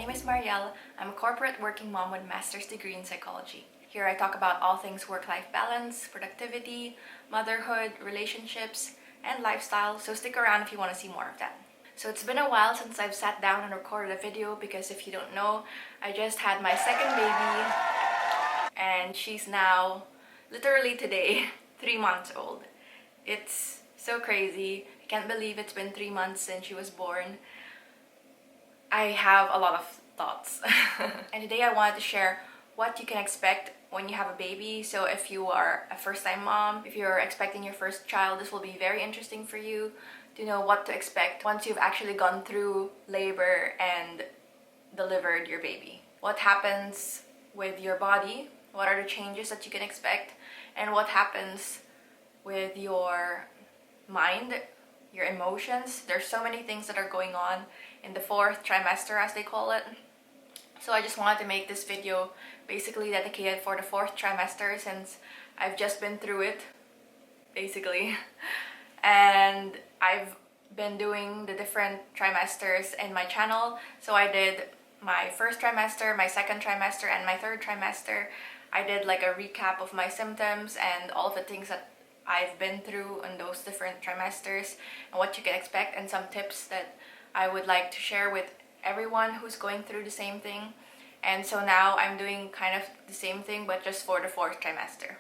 name is Marielle. I'm a corporate working mom with a master's degree in psychology. Here I talk about all things work-life balance, productivity, motherhood, relationships, and lifestyle, so stick around if you want to see more of that. So it's been a while since I've sat down and recorded a video because if you don't know, I just had my second baby and she's now, literally today, 3 months old. It's so crazy. I can't believe it's been 3 months since she was born. I have a lot of thoughts. And today I wanted to share what you can expect when you have a baby. So if you are a first-time mom, if you're expecting your first child, this will be very interesting for you to know what to expect once you've actually gone through labor and delivered your baby. What happens with your body, what are the changes that you can expect, and what happens with your mind, your emotions. There's so many things that are going on in the 4th trimester, as they call it. So I just wanted to make this video basically dedicated for the 4th trimester since I've just been through it, basically. And I've been doing the different trimesters in my channel. So I did my 1st trimester, my 2nd trimester, and my 3rd trimester. I did like a recap of my symptoms and all of the things that I've been through in those different trimesters and what you can expect, and some tips that I would like to share with everyone who's going through the same thing. And so now I'm doing kind of the same thing but just for the 4th trimester.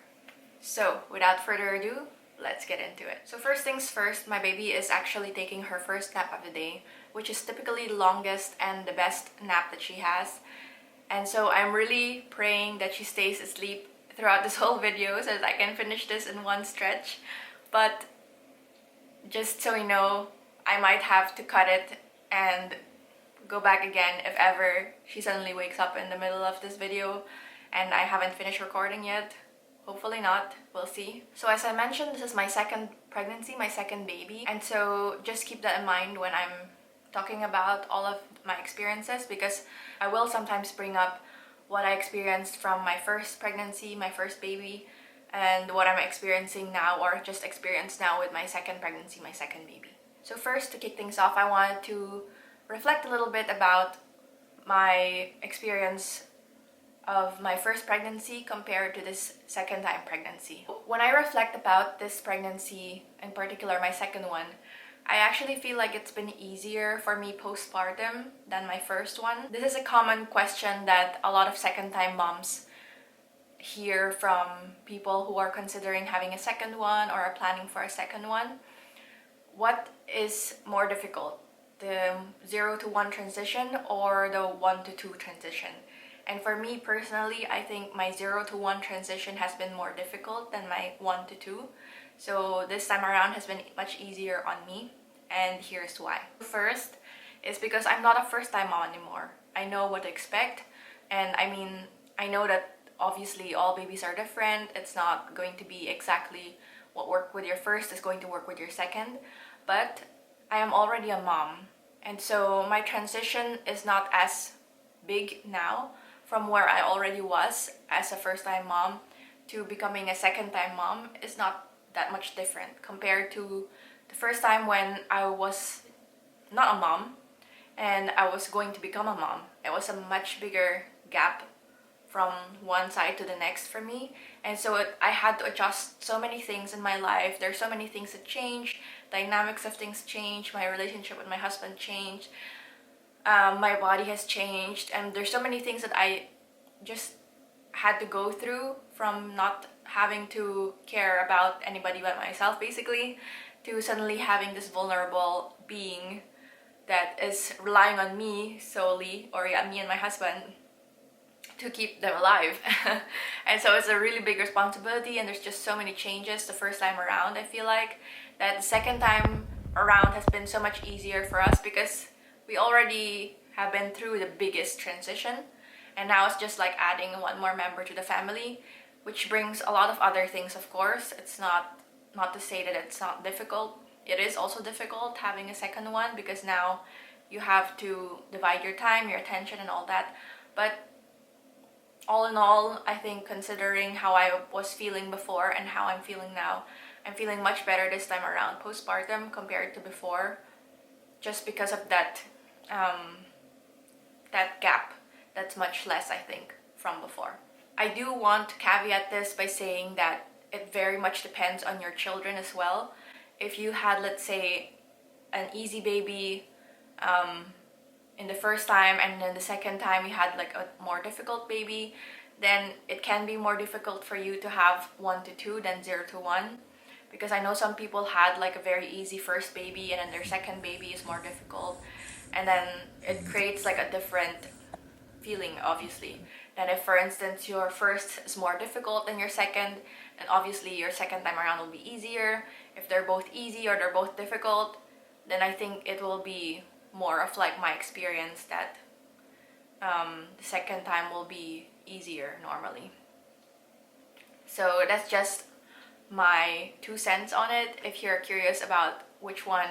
So without further ado, let's get into it. So first things first, my baby is actually taking her first nap of the day, which is typically the longest and the best nap that she has. And so I'm really praying that she stays asleep throughout this whole video so that I can finish this in one stretch. But just so you know, I might have to cut it and go back again if ever she suddenly wakes up in the middle of this video and I haven't finished recording yet. Hopefully not, we'll see. So as I mentioned, this is my 2nd pregnancy, my 2nd baby, and so just keep that in mind when I'm talking about all of my experiences, because I will sometimes bring up what I experienced from my 1st pregnancy, my 1st baby, and what I'm experiencing now or just experienced now with my 2nd pregnancy, my 2nd baby. So first, to kick things off, I wanted to reflect a little bit about my experience of my 1st pregnancy compared to this 2nd time pregnancy. When I reflect about this pregnancy, in particular my 2nd one, I actually feel like it's been easier for me postpartum than my 1st one. This is a common question that a lot of 2nd time moms hear from people who are considering having a 2nd one or are planning for a 2nd one. What is more difficult, the 0 to 1 transition or the 1 to 2 transition? And for me personally, I think my 0 to 1 transition has been more difficult than my 1 to 2. So this time around has been much easier on me, and here's why. First is because I'm not a first-time mom anymore. I know what to expect, and I know that obviously all babies are different. It's not going to be exactly what worked with your 1st is going to work with your 2nd, but I am already a mom, and so my transition is not as big now from where I already was as a first-time mom to becoming a 2nd-time mom. Is not that much different compared to the first time when I was not a mom and I was going to become a mom. It was a much bigger gap from one side to the next for me, and so I had to adjust so many things in my life. There's so many things that changed, dynamics of things changed, my relationship with my husband changed, my body has changed, and there's so many things that I just had to go through, from not having to care about anybody but myself basically, to suddenly having this vulnerable being that is relying on me solely, or yeah, me and my husband, to keep them alive. And so it's a really big responsibility, and there's just so many changes the first time around. I feel like that the 2nd time around has been so much easier for us because we already have been through the biggest transition, and now it's just like adding one more member to the family, which brings a lot of other things, of course. It's not to say that it's not difficult. It is also difficult having a 2nd one because now you have to divide your time, your attention, and all that. But all in all, I think considering how I was feeling before and how I'm feeling now, I'm feeling much better this time around postpartum compared to before, just because of that that gap that's much less, I think, from before. I do want to caveat this by saying that it very much depends on your children as well. If you had, let's say, an easy baby in the first time, and then the second time you had like a more difficult baby, then it can be more difficult for you to have 1 to 2 than 0 to 1. Because I know some people had like a very easy first baby and then their second baby is more difficult, and then it creates like a different feeling, obviously. Then if, for instance, your first is more difficult than your second, then obviously your second time around will be easier. If they're both easy or they're both difficult, then I think it will be more of like my experience that the second time will be easier normally. So that's just my 2 cents on it. If you're curious about which one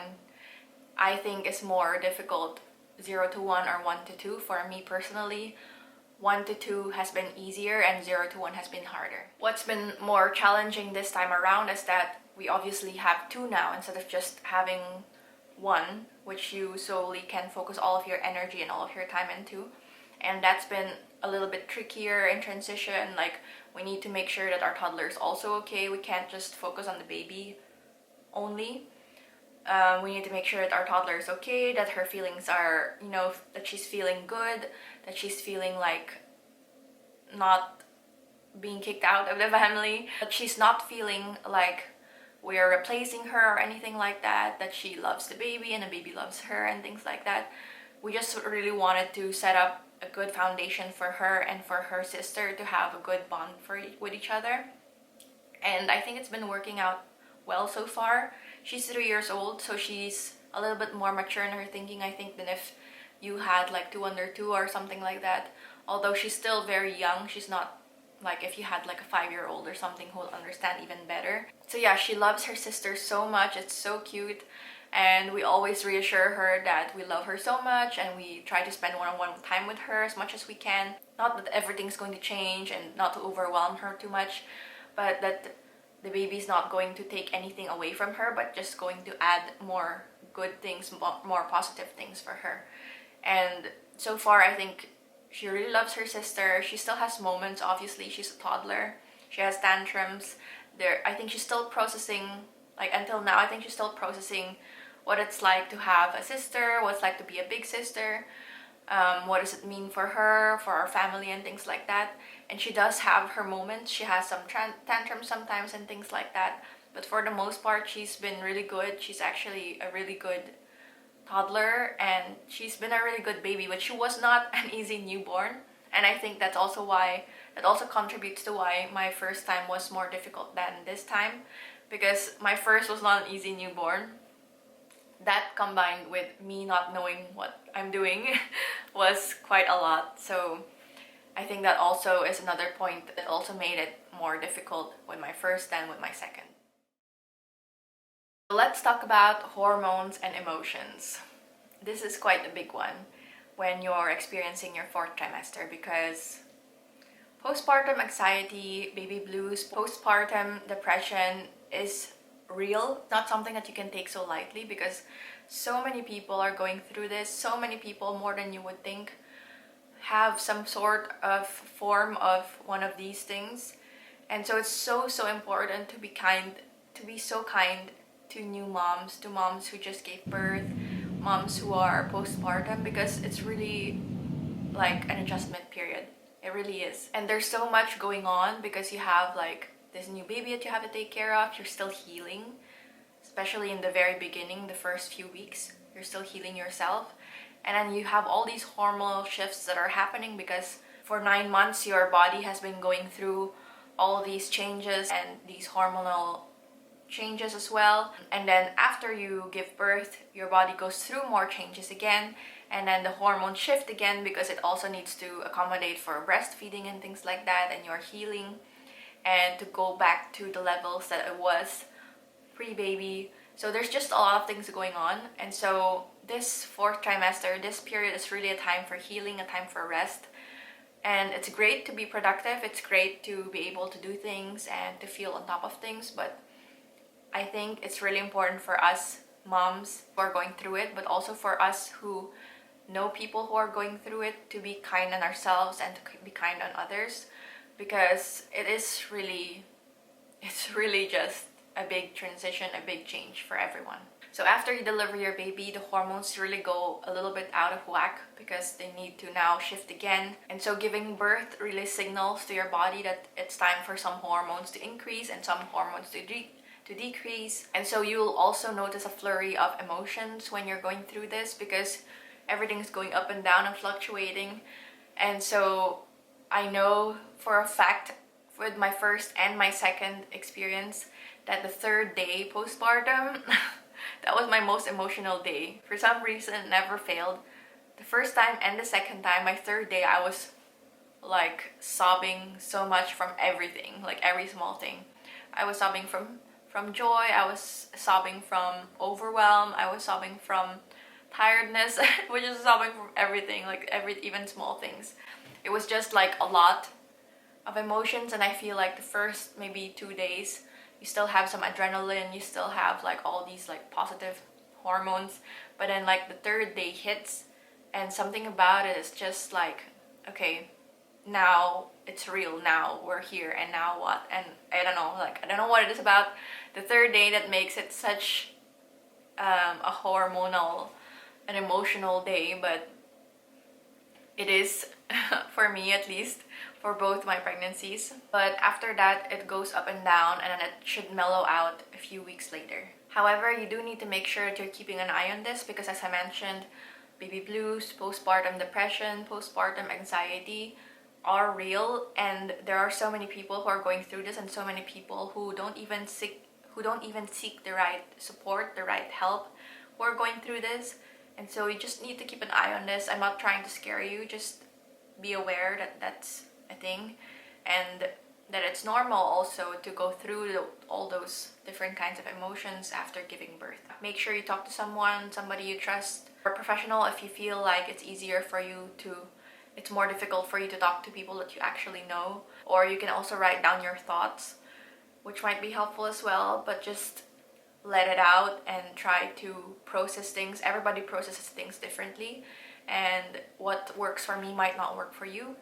I think is more difficult, 0 to 1 or 1 to 2, for me personally, 1 to 2 has been easier and 0 to 1 has been harder. What's been more challenging this time around is that we obviously have 2 now instead of just having 1, which you solely can focus all of your energy and all of your time into. And that's been a little bit trickier in transition. Like, we need to make sure that our toddler is also okay. We can't just focus on the baby only. We need to make sure that our toddler is okay, that her feelings are, that she's feeling good, that she's feeling like not being kicked out of the family, that she's not feeling like we're replacing her or anything like that, that she loves the baby and the baby loves her and things like that. We just really wanted to set up a good foundation for her and for her sister to have a good bond with each other. And I think it's been working out well so far. She's 3 years old, so she's a little bit more mature in her thinking, I think, than if you had like 2 under 2 or something like that. Although she's still very young, she's not like if you had like a 5-year-old or something who will understand even better. So yeah, she loves her sister so much. It's so cute. And we always reassure her that we love her so much, and we try to spend one-on-one time with her as much as we can. Not that everything's going to change and not to overwhelm her too much, but that the baby's not going to take anything away from her, but just going to add more good things, more positive things for her. And so far, I think she really loves her sister. She still has moments, obviously. She's a toddler. She has tantrums. I think she's still processing, like until now, I think she's still processing what it's like to have a sister, what it's like to be a big sister, what does it mean for her, for our family and things like that. And she does have her moments. She has some tantrums sometimes and things like that. But for the most part, she's been really good. She's actually a really good toddler, and she's been a really good baby, but she was not an easy newborn. And I think that also contributes to why my first time was more difficult than this time, because my first was not an easy newborn. That combined with me not knowing what I'm doing was quite a lot. So I think that also is another point that also made it more difficult with my first than with my second. Let's talk about hormones and emotions. This is quite a big one when you're experiencing your 4th trimester, because postpartum anxiety, baby blues, postpartum depression is real. Not something that you can take so lightly, because so many people are going through this. So many people, more than you would think, have some sort of form of one of these things. And so it's so important to be so kind to new moms, to moms who just gave birth, moms who are postpartum, because it's really like an adjustment period. It really is. And there's so much going on because you have like this new baby that you have to take care of. You're still healing, especially in the very beginning, the first few weeks. You're still healing yourself. And then you have all these hormonal shifts that are happening, because for 9 months your body has been going through all these changes and these hormonal changes as well. And then after you give birth, your body goes through more changes again, and then the hormones shift again, because it also needs to accommodate for breastfeeding and things like that, and you're healing and to go back to the levels that it was pre-baby. So there's just a lot of things going on. And so this 4th trimester, this period is really a time for healing, a time for rest. And it's great to be productive. It's great to be able to do things and to feel on top of things. But I think it's really important for us moms who are going through it, but also for us who know people who are going through it, to be kind on ourselves and to be kind on others, because it's really just a big transition, a big change for everyone. So after you deliver your baby, the hormones really go a little bit out of whack because they need to now shift again. And so giving birth really signals to your body that it's time for some hormones to increase and some hormones to decrease. And so you'll also notice a flurry of emotions when you're going through this, because everything's going up and down and fluctuating. And so I know for a fact, with my first and my second experience, that the third day postpartum that was my most emotional day. For some reason, it never failed. The first time and the second time, my third day, I was like sobbing so much from everything, like every small thing. I was sobbing from joy, I was sobbing from overwhelm, I was sobbing from tiredness, which is sobbing from everything, like even small things. It was just like a lot of emotions, and I feel like the first maybe 2 days you still have some adrenaline, you still have like all these like positive hormones, but then like the third day hits and something about it is just like, okay, now it's real, now we're here, and now what? And I don't know what it is about the third day that makes it such a hormonal and emotional day, but it is for me at least, for both my pregnancies. But after that, it goes up and down, and then it should mellow out a few weeks later. However, you do need to make sure that you're keeping an eye on this, because as I mentioned, baby blues, postpartum depression, postpartum anxiety are real, and there are so many people who are going through this, and so many people who don't even seek the right support, the right help, who are going through this. And so you just need to keep an eye on this. I'm not trying to scare you, just be aware that that's a thing, and that it's normal also to go through all those different kinds of emotions after giving birth. Make sure you talk to somebody you trust, or a professional if you feel like it's more difficult for you to talk to people that you actually know. Or you can also write down your thoughts, which might be helpful as well, but just let it out and try to process things. Everybody processes things differently, and what works for me might not work for you.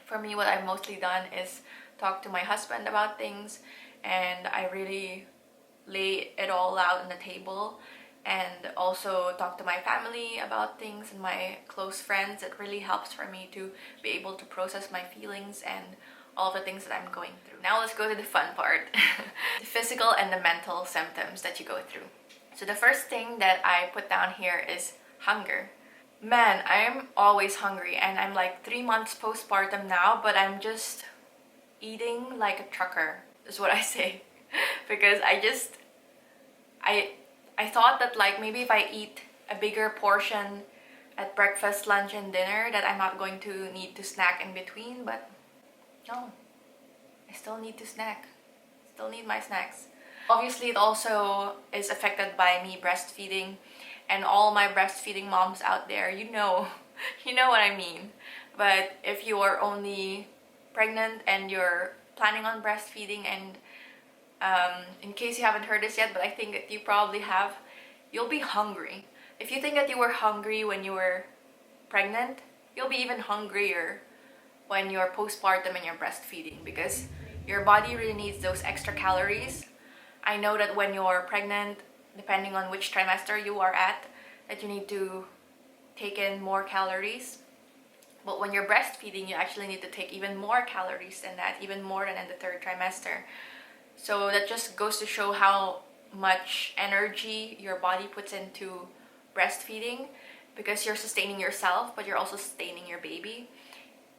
For me, what I've mostly done is talk to my husband about things, and I really lay it all out on the table, and also talk to my family about things and my close friends. It really helps for me to be able to process my feelings and all the things that I'm going through. Now let's go to the fun part. The physical and the mental symptoms that you go through. So the first thing that I put down here is hunger. Man, I'm always hungry, and I'm like 3 months postpartum now, but I'm just eating like a trucker, is what I say. Because I thought that like maybe if I eat a bigger portion at breakfast, lunch, and dinner, that I'm not going to need to snack in between, but no, I still need to snack. Still need my snacks. Obviously, it also is affected by me breastfeeding, and all my breastfeeding moms out there, you know what I mean. But if you are only pregnant and you're planning on breastfeeding, and in case you haven't heard this yet, but I think that you probably have, you'll be hungry. If you think that you were hungry when you were pregnant, you'll be even hungrier when you're postpartum and you're breastfeeding, because your body really needs those extra calories. I know that when you're pregnant, depending on which trimester you are at, that you need to take in more calories. But when you're breastfeeding, you actually need to take even more calories than that, even more than in the third trimester. So that just goes to show how much energy your body puts into breastfeeding, because you're sustaining yourself, but you're also sustaining your baby.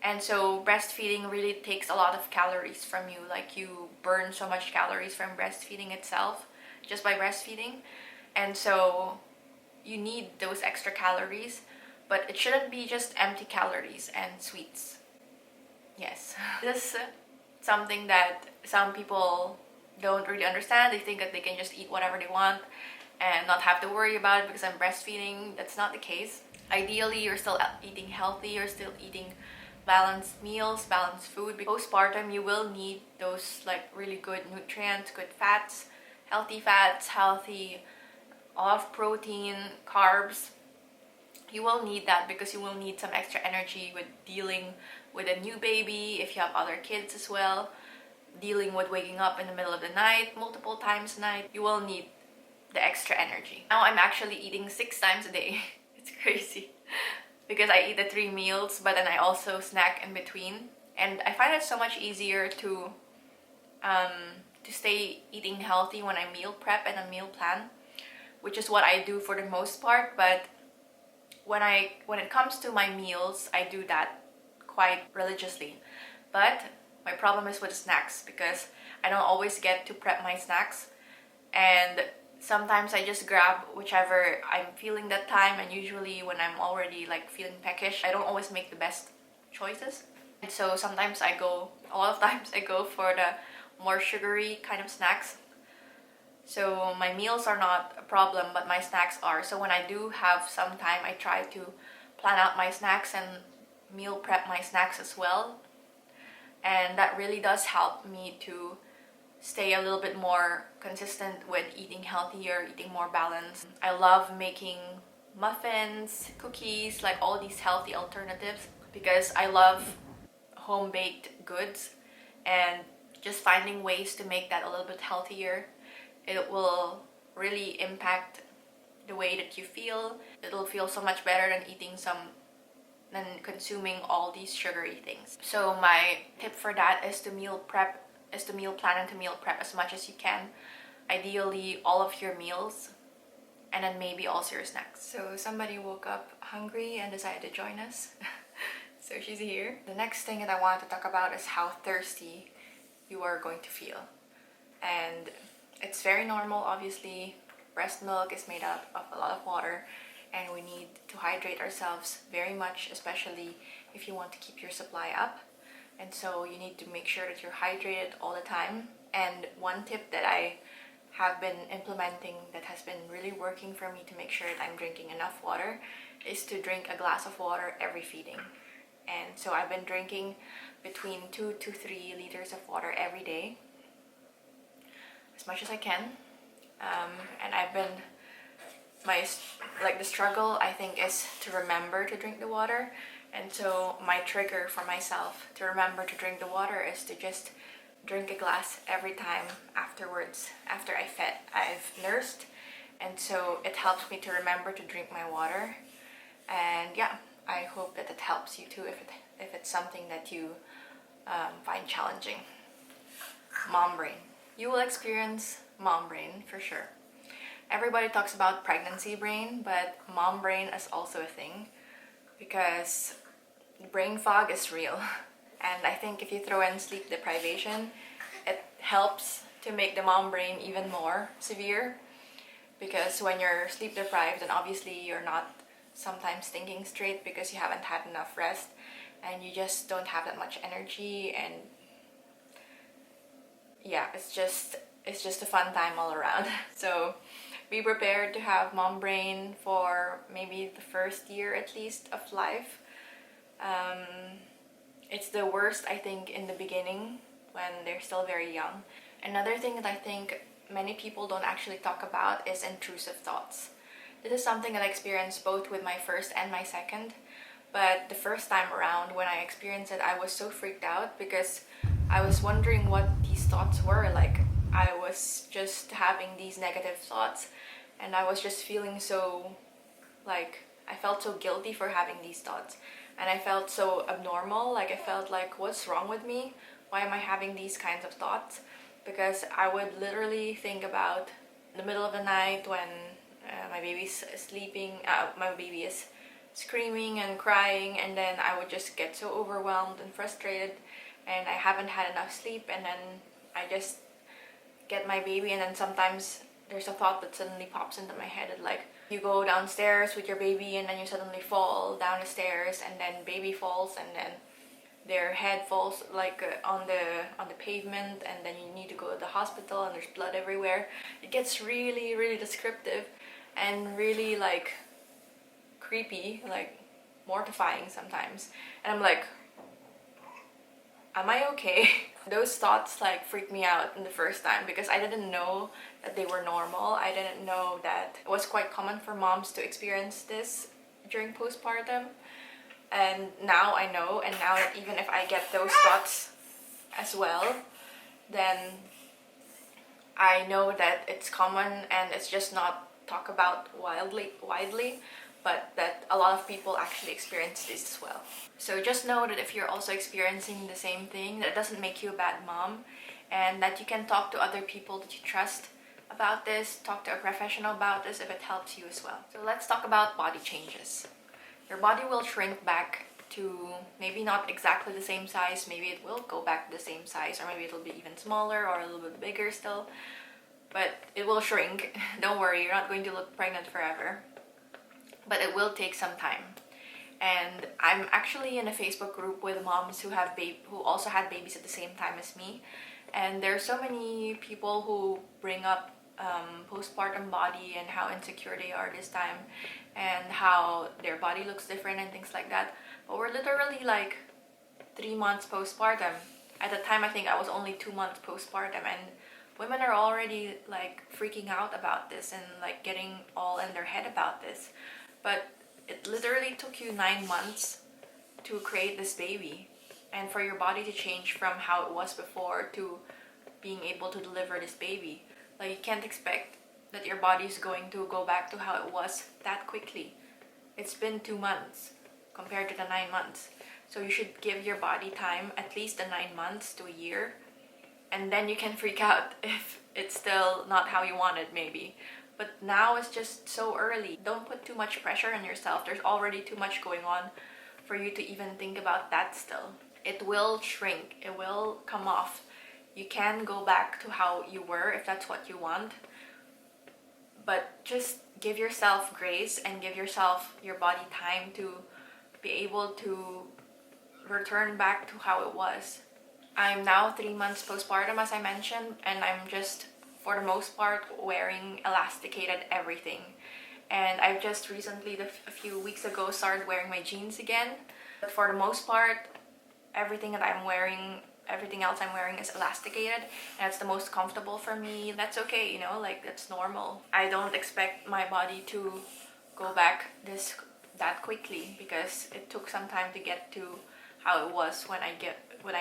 And so breastfeeding really takes a lot of calories from you. Like, you burn so much calories from breastfeeding itself, just by breastfeeding. And so you need those extra calories, but it shouldn't be just empty calories and sweets. Yes. This is something that some people don't really understand. They think that they can just eat whatever they want and not have to worry about it because I'm breastfeeding. That's not the case. Ideally, you're still eating healthy, you're still eating balanced meals, balanced food. Postpartum, you will need those like really good nutrients, good fats, healthy, a lot of protein, carbs, You will need that because you will need some extra energy with dealing with a new baby, if you have other kids as well, dealing with waking up in the middle of the night multiple times a night. You will need the extra energy. Now I'm actually eating 6 times a day. It's crazy because I eat the 3 meals, but then I also snack in between, and I find it so much easier to stay eating healthy when I meal prep and a meal plan, which is what I do for the most part. But when it comes to my meals, I do that quite religiously. But my problem is with snacks because I don't always get to prep my snacks, and sometimes I just grab whichever I'm feeling that time, and usually when I'm already like feeling peckish, I don't always make the best choices. And so sometimes a lot of times I go for the more sugary kind of snacks. So my meals are not a problem, but my snacks are. So when I do have some time, I try to plan out my snacks and meal prep my snacks as well. And that really does help me to stay a little bit more consistent with eating healthier, eating more balanced. I love making muffins, cookies, like all these healthy alternatives because I love home-baked goods, and just finding ways to make that a little bit healthier, it will really impact the way that you feel. It'll feel so much better than consuming all these sugary things. So my tip for that is to meal plan and to meal prep as much as you can. Ideally all of your meals, and then maybe also your snacks. So somebody woke up hungry and decided to join us. So she's here. The next thing that I wanted to talk about is how thirsty you are going to feel. And it's very normal, obviously. Breast milk is made up of a lot of water, and we need to hydrate ourselves very much, especially if you want to keep your supply up. And so you need to make sure that you're hydrated all the time. And one tip that I have been implementing that has been really working for me to make sure that I'm drinking enough water is to drink a glass of water every feeding. And so I've been drinking between 2 to 3 liters of water every day, as much as I can. And the struggle I think is to remember to drink the water. And so my trigger for myself to remember to drink the water is to just drink a glass every time afterwards, after I've nursed. And so it helps me to remember to drink my water. And yeah, I hope that it helps you too if it's something that you find challenging. Mom brain. You will experience mom brain for sure. Everybody talks about pregnancy brain, but mom brain is also a thing because brain fog is real. And I think if you throw in sleep deprivation, it helps to make the mom brain even more severe, because when you're sleep deprived, then obviously you're not sometimes thinking straight because you haven't had enough rest and you just don't have that much energy, and yeah, it's just a fun time all around. So be prepared to have mom brain for maybe the first year at least of life. It's the worst, I think, in the beginning when they're still very young. Another thing that I think many people don't actually talk about is intrusive thoughts. This is something that I experienced both with my first and my second. But the first time around when I experienced it, I was so freaked out because I was wondering what these thoughts were. Like, I was just having these negative thoughts, and I was just feeling so, like, I felt so guilty for having these thoughts. And I felt so abnormal, like I felt like, what's wrong with me? Why am I having these kinds of thoughts? Because I would literally think about the middle of the night when my baby's sleeping, my baby is screaming and crying, and then I would just get so overwhelmed and frustrated, and I haven't had enough sleep, and then I just get my baby, and then sometimes there's a thought that suddenly pops into my head, like, you go downstairs with your baby and then you suddenly fall down the stairs, and then baby falls, and then their head falls like on the pavement, and then you need to go to the hospital and there's blood everywhere. It gets really, really descriptive and really like creepy, like mortifying sometimes. And I'm like, am I okay? Those thoughts like freaked me out in the first time because I didn't know that they were normal. I didn't know that it was quite common for moms to experience this during postpartum. And now I know, and now that even if I get those thoughts as well, then I know that it's common and it's just not talked about widely, but that a lot of people actually experience this as well. So just know that if you're also experiencing the same thing, that doesn't make you a bad mom, and that you can talk to other people that you trust about this, talk to a professional about this if it helps you as well. So let's talk about body changes. Your body will shrink back to maybe not exactly the same size, maybe it will go back to the same size, or maybe it'll be even smaller or a little bit bigger still, but it will shrink. Don't worry, you're not going to look pregnant forever, but it will take some time. And I'm actually in a Facebook group with moms who also had babies at the same time as me, and there are so many people who bring up postpartum body and how insecure they are this time and how their body looks different and things like that. But we're literally like 3 months postpartum. At the time, I think I was only 2 months postpartum, and women are already like freaking out about this and like getting all in their head about this. But it literally took you 9 months to create this baby, and for your body to change from how it was before to being able to deliver this baby. Like, you can't expect that your body is going to go back to how it was that quickly. It's been 2 months compared to the 9 months. So you should give your body time, at least the 9 months to a year, and then you can freak out if it's still not how you wanted maybe. But now it's just so early. Don't put too much pressure on yourself. There's already too much going on for you to even think about that still. It will shrink. It will come off. You can go back to how you were if that's what you want. But just give yourself grace and give your body time to be able to return back to how it was. I'm now 3 months postpartum, as I mentioned, and I'm just, for the most part, wearing elasticated everything. And I've just recently, a few weeks ago, started wearing my jeans again. But for the most part, everything else I'm wearing is elasticated, and it's the most comfortable for me. That's okay, you know, like, that's normal. I don't expect my body to go back that quickly, because it took some time to get to how it was when I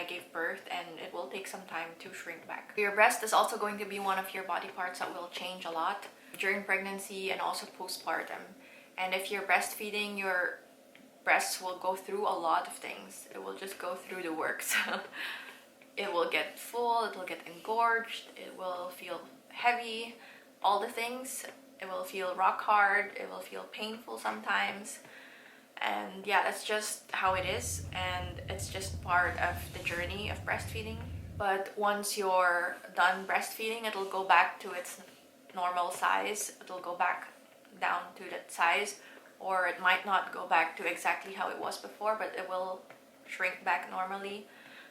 gave birth, and it will take some time to shrink back. Your breast is also going to be one of your body parts that will change a lot during pregnancy and also postpartum. And if you're breastfeeding, your breasts will go through a lot of things. It will just go through the works. It will get full, it will get engorged, it will feel heavy, all the things. It will feel rock hard, it will feel painful sometimes. And yeah, that's just how it is, and it's just part of the journey of breastfeeding. But once you're done breastfeeding, it'll go back to its normal size. It'll go back down to that size, or it might not go back to exactly how it was before, but it will shrink back normally,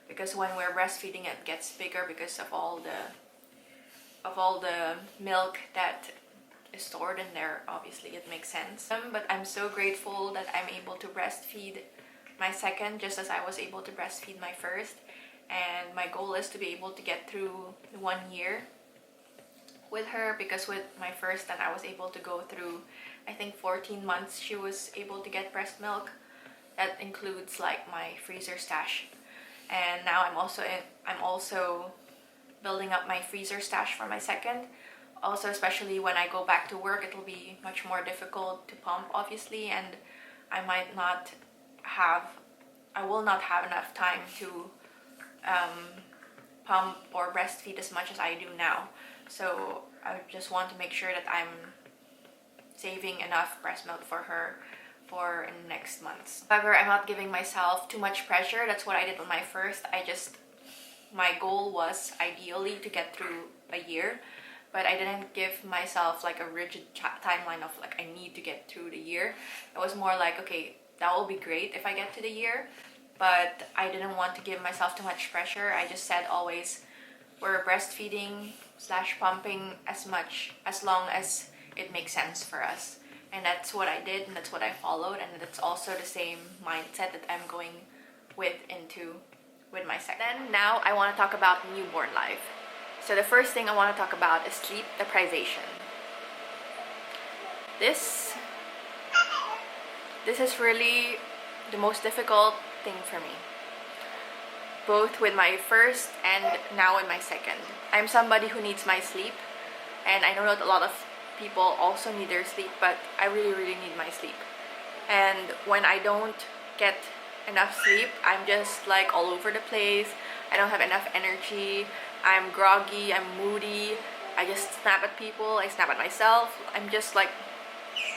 because when we're breastfeeding, it gets bigger because of all the milk that is stored in there. Obviously, it makes sense. But I'm so grateful that I'm able to breastfeed my second just as I was able to breastfeed my first, and my goal is to be able to get through 1 year with her, because with my first, then I was able to go through, I think, 14 months she was able to get breast milk. That includes like my freezer stash, and now I'm also building up my freezer stash for my second. Also, especially when I go back to work, it will be much more difficult to pump, obviously, and I will not have enough time to pump or breastfeed as much as I do now. So I just want to make sure that I'm saving enough breast milk for her for in the next months. However, I'm not giving myself too much pressure. That's what I did with my first. My goal was ideally to get through a year, but I didn't give myself like a rigid timeline of like, I need to get through the year. It was more like, okay, that will be great if I get to the year, but I didn't want to give myself too much pressure. I just said always, we're breastfeeding / pumping as long as it makes sense for us. And that's what I did, and that's what I followed, and that's also the same mindset that I'm going with my second. Then now I want to talk about newborn life. So the first thing I want to talk about is sleep deprivation. This This is really the most difficult thing for me, both with my first and now with my second. I'm somebody who needs my sleep, and I know that a lot of people also need their sleep, but I really need my sleep. And when I don't get enough sleep, I'm just like all over the place. I don't have enough energy, I'm groggy, I'm moody, I just snap at people, I snap at myself. I'm just like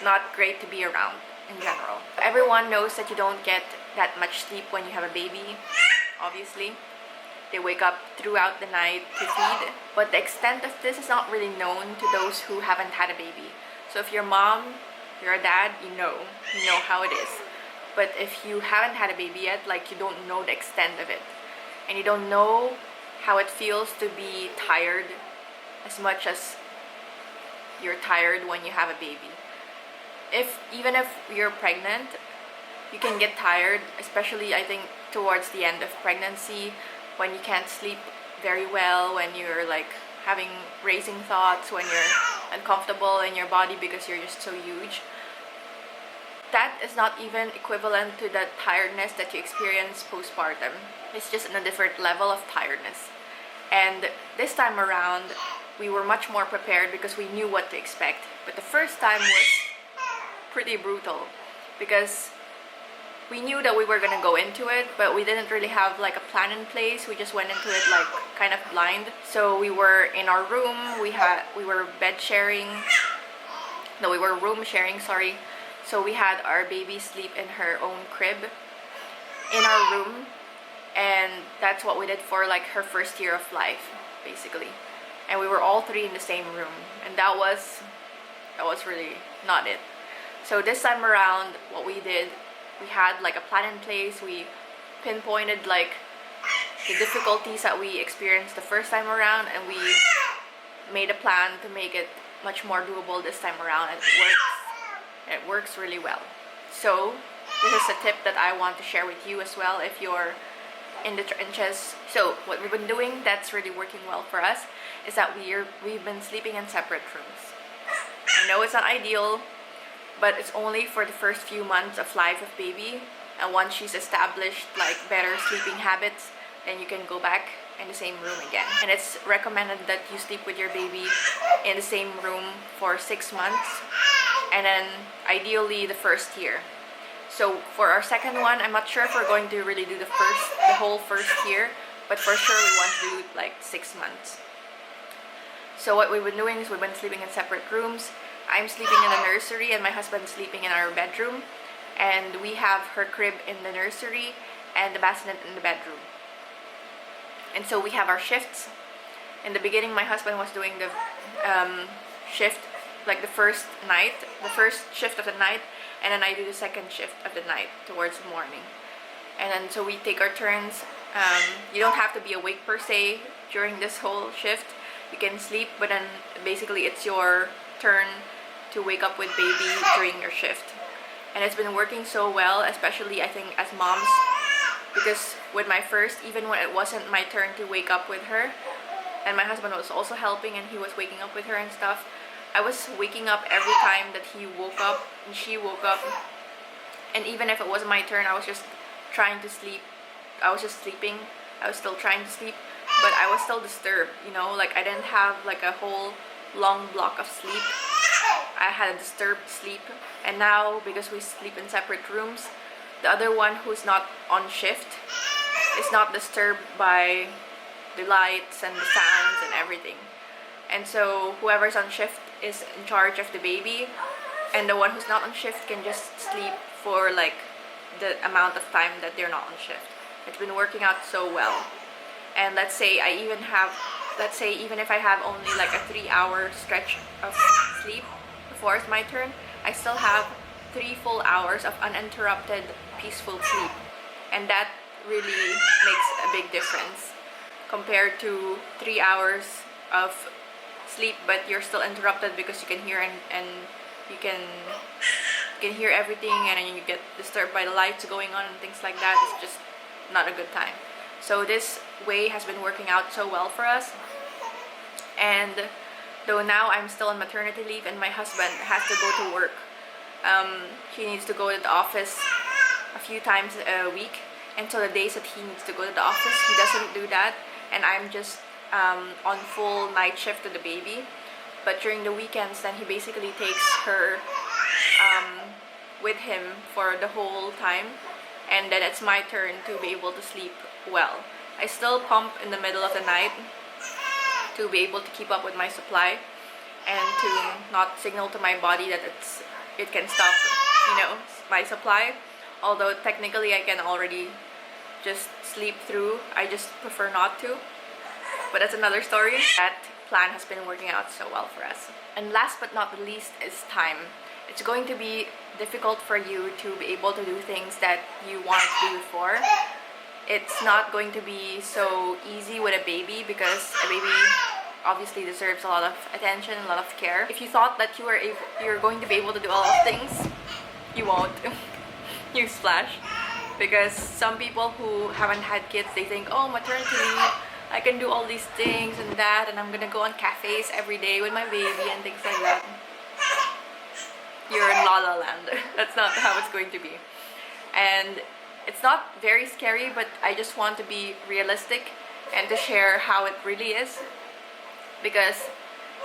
not great to be around in general. Everyone knows that you don't get that much sleep when you have a baby, obviously. They wake up throughout the night to feed, but the extent of this is not really known to those who haven't had a baby. So if you're a mom, you're a dad, you know how it is. But if you haven't had a baby yet, like, you don't know the extent of it, and you don't know how it feels to be tired as much as you're tired when you have a baby. Even if you're pregnant, you can get tired, especially I think towards the end of pregnancy, when you can't sleep very well, when you're like having racing thoughts, when you're uncomfortable in your body because you're just so huge. That is not even equivalent to the tiredness that you experience postpartum. It's just in a different level of tiredness. And this time around, we were much more prepared because we knew what to expect. But the first time was pretty brutal because we knew that we were gonna go into it, but we didn't really have like a plan in place. We just went into it like kind of blind. So we were in our room, we were room sharing, sorry. So we had our baby sleep in her own crib in our room, and that's what we did for like her first year of life, basically. And we were all three in the same room, and that was really not it. So this time around, what we did, we had like a plan in place. We pinpointed like the difficulties that we experienced the first time around, and we made a plan to make it much more doable this time around. It works really well. So this is a tip that I want to share with you as well if you're in the trenches. So what we've been doing that's really working well for us is that we've been sleeping in separate rooms. I know it's not ideal, but it's only for the first few months of life of baby, and once she's established like better sleeping habits, then you can go back in the same room again. And it's recommended that you sleep with your baby in the same room for 6 months, and then ideally the first year. So for our second one, I'm not sure if we're going to really do the whole first year, but for sure we want to do like 6 months. So what we've been doing is we've been sleeping in separate rooms. I'm sleeping in the nursery and my husband's sleeping in our bedroom, and we have her crib in the nursery and the bassinet in the bedroom. And so we have our shifts. In the beginning, my husband was doing the shift, like the first shift of the night, and then I do the second shift of the night towards the morning. And then so we take our turns. You don't have to be awake per se during this whole shift. You can sleep, but then basically it's your turn to wake up with baby during your shift. And it's been working so well, especially I think as moms, because with my first, even when it wasn't my turn to wake up with her, and my husband was also helping and he was waking up with her and stuff, I was waking up every time that he woke up and she woke up. And even if it wasn't my turn, I was just trying to sleep. I was just sleeping. I was still trying to sleep, but I was still disturbed, like I didn't have like a whole long block of sleep. I had a disturbed sleep. And now, because we sleep in separate rooms, the other one who's not on shift is not disturbed by the lights and the sounds and everything. And so whoever's on shift is in charge of the baby, and the one who's not on shift can just sleep for like the amount of time that they're not on shift. It's been working out so well. And let's say even if I have only like a 3-hour stretch of sleep before it's my turn, I still have 3 full hours of uninterrupted, peaceful sleep. And that really makes a big difference compared to 3 hours of sleep, but you're still interrupted because you can hear and you can hear everything, and then you get disturbed by the lights going on and things like that. It's just not a good time. So this way has been working out so well for us. And though now I'm still on maternity leave and my husband has to go to work He needs to go to the office a few times a week, and so the days that he needs to go to the office, he doesn't do that, and I'm just on full night shift to the baby. But during the weekends, then he basically takes her with him for the whole time, and then it's my turn to be able to sleep well. I still pump in the middle of the night to be able to keep up with my supply and to not signal to my body that it can stop, my supply. Although technically I can already just sleep through, I just prefer not to. But that's another story. That plan has been working out so well for us. And last but not the least is time. It's going to be difficult for you to be able to do things that you want to do before. It's not going to be so easy with a baby because a baby obviously deserves a lot of attention, a lot of care. If you thought that you're going to be able to do a lot of things, you won't. Newsflash. Because some people who haven't had kids, they think, oh, maternity leave, I can do all these things and that, and I'm gonna go on cafes every day with my baby and things like that. You're in La La Land. That's not how it's going to be. And it's not very scary, but I just want to be realistic and to share how it really is, because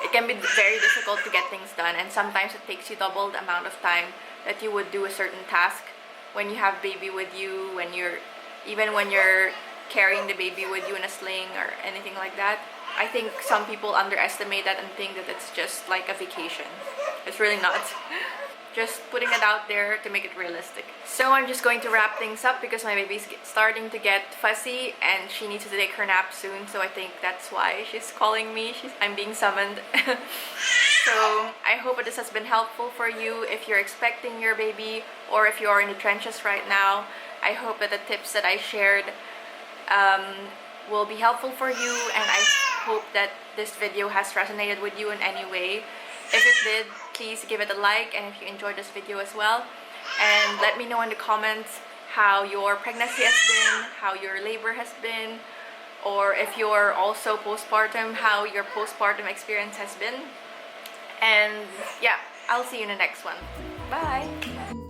it can be very difficult to get things done, and sometimes it takes you double the amount of time that you would do a certain task when you have baby with you, even when you're carrying the baby with you in a sling or anything like that. I think some people underestimate that and think that it's just like a vacation. It's really not. Just putting it out there to make it realistic. So I'm just going to wrap things up because my baby's starting to get fussy and she needs to take her nap soon, so I think that's why she's calling me. I'm being summoned. So I hope that this has been helpful for you if you're expecting your baby or if you are in the trenches right now. I hope that the tips that I shared will be helpful for you, and I hope that this video has resonated with you in any way. If it did, please give it a like, and if you enjoyed this video as well. And let me know in the comments how your pregnancy has been, how your labor has been, or if you're also postpartum, how your postpartum experience has been. And yeah, I'll see you in the next one. Bye!